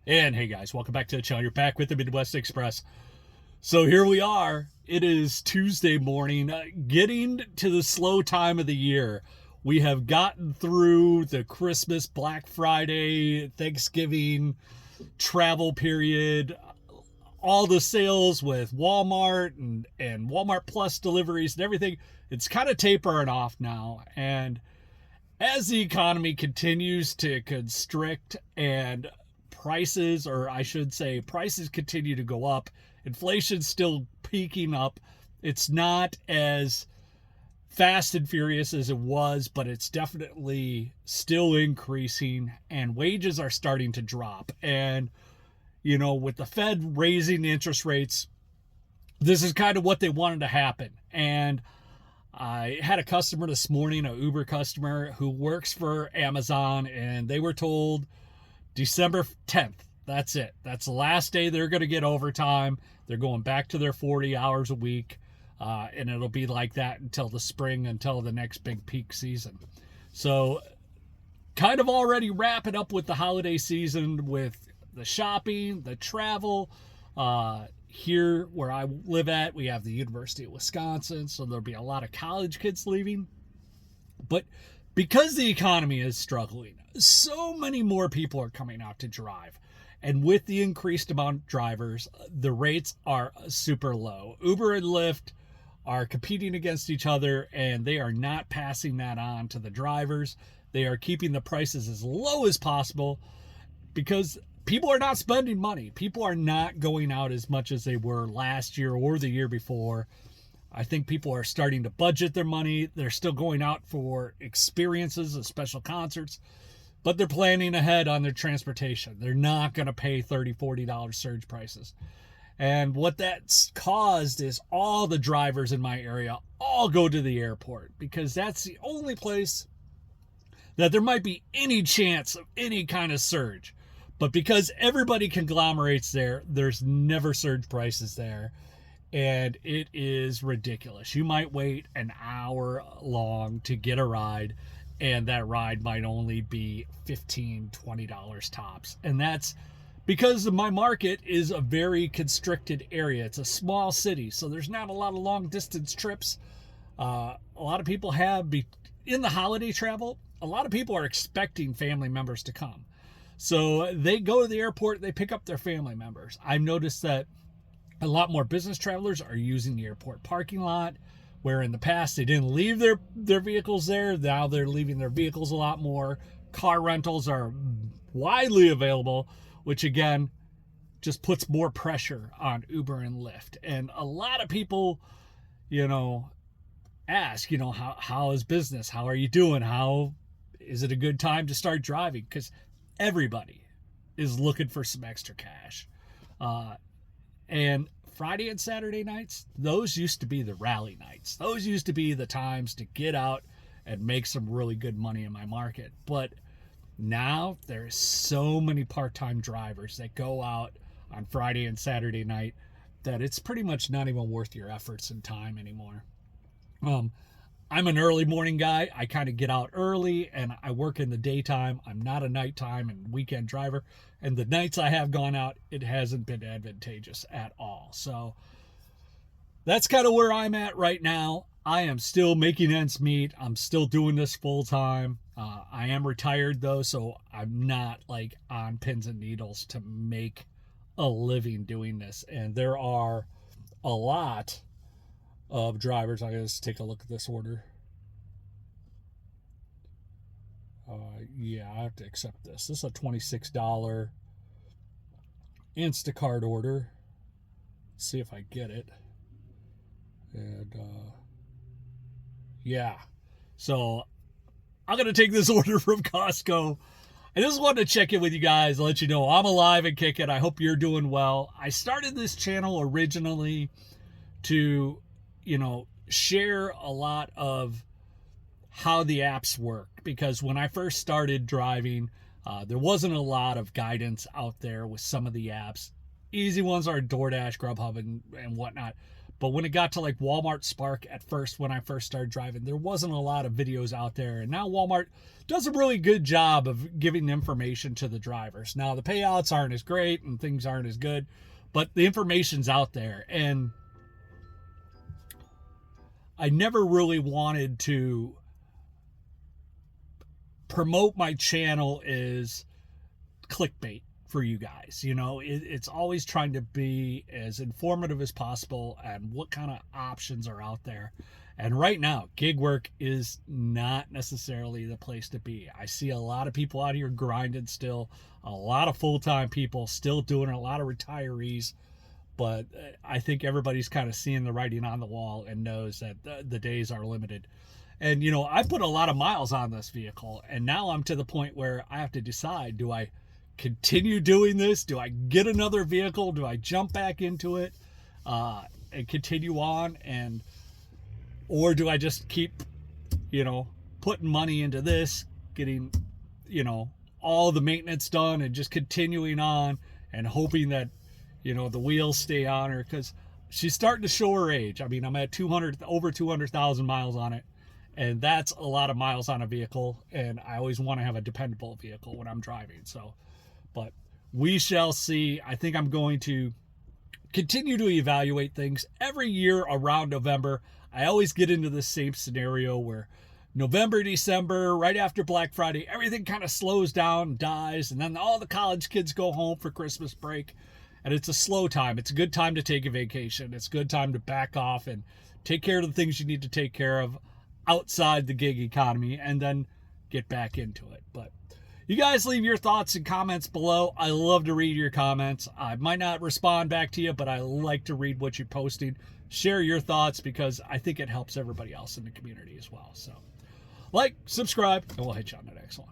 And hey guys, welcome back to the channel. You're back with the Midwest Express. So here we are. It is Tuesday morning, getting to the slow time of the year. We have gotten through the Christmas, Black Friday, Thanksgiving travel period, all the sales with Walmart and Walmart Plus deliveries and everything. It's kind of tapering off now. And as the economy continues to constrict and prices, or I should say, prices continue to go up, inflation's still peaking up. It's not as fast and furious as it was, but it's definitely still increasing, and wages are starting to drop. And, with the Fed raising interest rates, this is kind of what they wanted to happen. And I had a customer this morning, an Uber customer who works for Amazon, and they were told December 10th. That's it. That's the last day they're going to get overtime. They're going back to their 40 hours a week, and it'll be like that until the spring, until the next big peak season. So kind of already wrapping up with the holiday season with the shopping, the travel. Here where I live at, we have the University of Wisconsin, so there'll be a lot of college kids leaving. But because the economy is struggling, so many more people are coming out to drive. And with the increased amount of drivers, the rates are super low. Uber and Lyft are competing against each other, and they are not passing that on to the drivers. They are keeping the prices as low as possible because people are not spending money. People are not going out as much as they were last year or the year before. I think people are starting to budget their money. They're still going out for experiences and special concerts, but they're planning ahead on their transportation. They're not going to pay $30, $40 surge prices. And what that's caused is all the drivers in my area all go to the airport because that's the only place that there might be any chance of any kind of surge. But because everybody conglomerates there, there's never surge prices there. And it is ridiculous. You might wait an hour long to get a ride, and that ride might only be $15, $20 tops. And that's because my market is a very constricted area. It's a small city, so there's not a lot of long distance trips. A lot of people in the holiday travel, a lot of people are expecting family members to come. So they go to the airport, they pick up their family members. I've noticed that a lot more business travelers are using the airport parking lot, where in the past they didn't leave their vehicles there. Now they're leaving their vehicles a lot more. Car rentals are widely available, which again just puts more pressure on Uber and Lyft. And a lot of people, ask, how is business? How are you doing? How is it a good time to start driving? Because everybody is looking for some extra cash. And Friday and Saturday nights, those used to be the rally nights. Those used to be the times to get out and make some really good money in my market. But now there's so many part-time drivers that go out on Friday and Saturday night that it's pretty much not even worth your efforts and time anymore. I'm an early morning guy. I kind of get out early and I work in the daytime. I'm not a nighttime and weekend driver. And the nights I have gone out, it hasn't been advantageous at all. So that's kind of where I'm at right now. I am still making ends meet. I'm still doing this full time. I am retired though, so I'm not like on pins and needles to make a living doing this. And there are a lot of drivers. I gotta take a look at this order. Yeah, I have to accept this. This is a $26 Instacart order. Let's see if I get it. And yeah, so I'm gonna take this order from Costco. I just wanted to check in with you guys, let you know I'm alive and kicking. I hope you're doing well. I started this channel originally to share a lot of how the apps work, because when I first started driving, there wasn't a lot of guidance out there with some of the apps. Easy ones are DoorDash, Grubhub, and whatnot. But when it got to like Walmart Spark at first, when I first started driving, there wasn't a lot of videos out there. And now Walmart does a really good job of giving information to the drivers. Now the payouts aren't as great and things aren't as good, but the information's out there. And I never really wanted to promote my channel as clickbait for you guys. You know, it's always trying to be as informative as possible and what kind of options are out there. And right now, gig work is not necessarily the place to be. I see a lot of people out here grinding still, a lot of full-time people still doing it, a lot of retirees. But I think everybody's kind of seeing the writing on the wall and knows that the days are limited. And, you know, I put a lot of miles on this vehicle, and now I'm to the point where I have to decide, do I continue doing this? Do I get another vehicle? Do I jump back into it and continue on? Or do I just keep, you know, putting money into this, getting, you know, all the maintenance done and just continuing on and hoping that, you know, the wheels stay on her, because she's starting to show her age. I mean, I'm at over 200,000 miles on it, and that's a lot of miles on a vehicle, and I always want to have a dependable vehicle when I'm driving. So, but we shall see. I think I'm going to continue to evaluate things every year around November. I always get into the same scenario where November, December, right after Black Friday, everything kind of slows down and dies, and then all the college kids go home for Christmas break. And it's a slow time. It's a good time to take a vacation. It's a good time to back off and take care of the things you need to take care of outside the gig economy and then get back into it. But you guys leave your thoughts and comments below. I love to read your comments. I might not respond back to you, but I like to read what you're posting. Share your thoughts because I think it helps everybody else in the community as well. So like, subscribe, and we'll hit you on the next one.